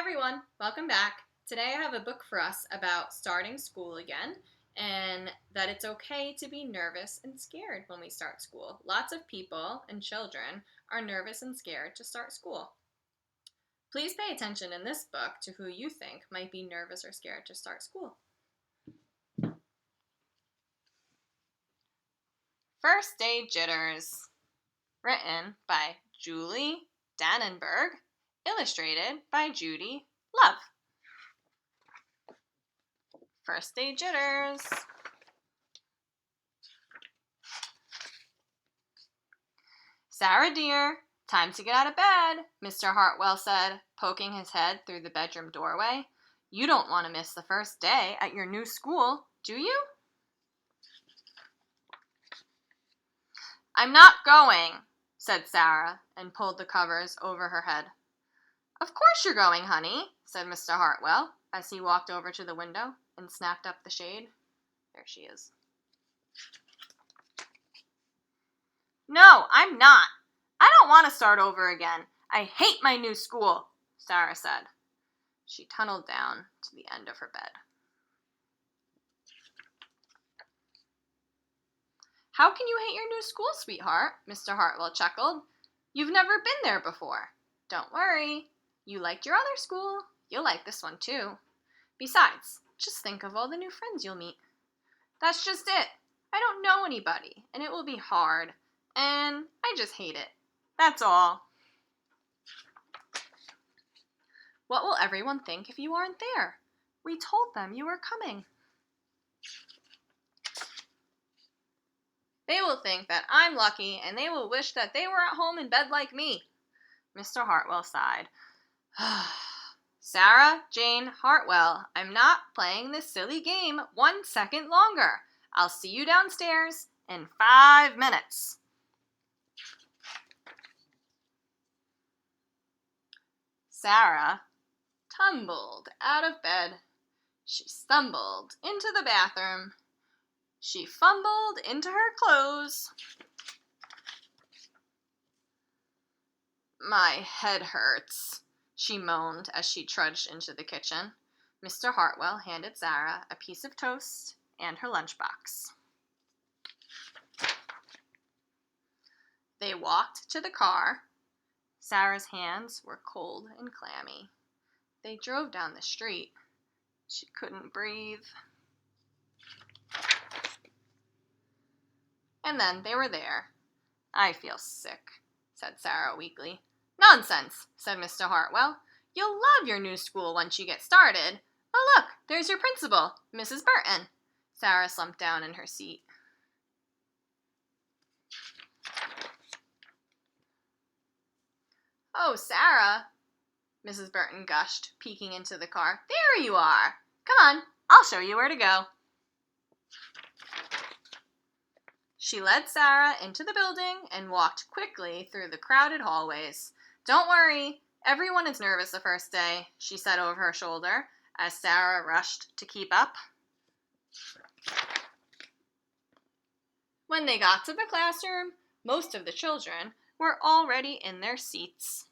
everyone, welcome back. Today I have a book for us about starting school again and that it's okay to be nervous and scared when we start school. Lots of people and children are nervous and scared to start school. Please pay attention in this book to who you think might be nervous or scared to start school. First Day Jitters, written by Julie Danneberg, illustrated by Judy Love. First Day Jitters. Sarah dear, time to get out of bed, Mr. Hartwell said, poking his head through the bedroom doorway. You don't want to miss the first day at your new school, do you? I'm not going, said Sarah, and pulled the covers over her head. Of course you're going, honey, said Mr. Hartwell, as he walked over to the window and snapped up the shade. There she is. No, I'm not. I don't want to start over again. I hate my new school, Sarah said. She tunneled down to the end of her bed. How can you hate your new school, sweetheart? Mr. Hartwell chuckled. You've never been there before. Don't worry. You liked your other school. You'll like this one too. Besides, just think of all the new friends you'll meet. That's just it. I don't know anybody, and it will be hard, and I just hate it. That's all. What will everyone think if you aren't there? We told them you were coming. They will think that I'm lucky, and they will wish that they were at home in bed like me. Mr. Hartwell sighed. Sarah Jane Hartwell, I'm not playing this silly game 1 second longer. I'll see you downstairs in 5 minutes. Sarah tumbled out of bed. She stumbled into the bathroom. She fumbled into her clothes. My head hurts, she moaned as she trudged into the kitchen. Mr. Hartwell handed Sarah a piece of toast and her lunchbox. They walked to the car. Sarah's hands were cold and clammy. They drove down the street. She couldn't breathe. And then they were there. I feel sick, said Sarah weakly. Nonsense, said Mr. Hartwell. You'll love your new school once you get started. Oh, look, there's your principal, Mrs. Burton. Sarah slumped down in her seat. Oh, Sarah, Mrs. Burton gushed, peeking into the car. There you are. Come on, I'll show you where to go. She led Sarah into the building and walked quickly through the crowded hallways. Don't worry, everyone is nervous the first day, she said over her shoulder as Sarah rushed to keep up. When they got to the classroom, most of the children were already in their seats.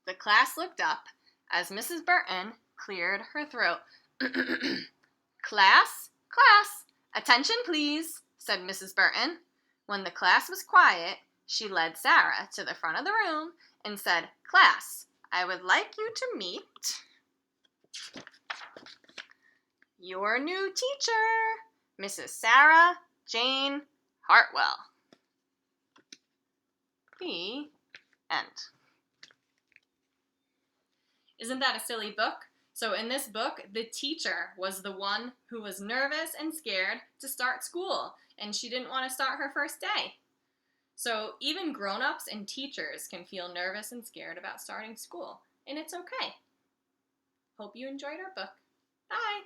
The class looked up as Mrs. Burton cleared her throat. Class, attention please, said Mrs. Burton. When the class was quiet, she led Sarah to the front of the room and said, Class, I would like you to meet your new teacher, Mrs. Sarah Jane Hartwell. The end. Isn't that a silly book? So in this book, the teacher was the one who was nervous and scared to start school, and she didn't want to start her first day. So even grown-ups and teachers can feel nervous and scared about starting school, and it's okay. Hope you enjoyed our book. Bye!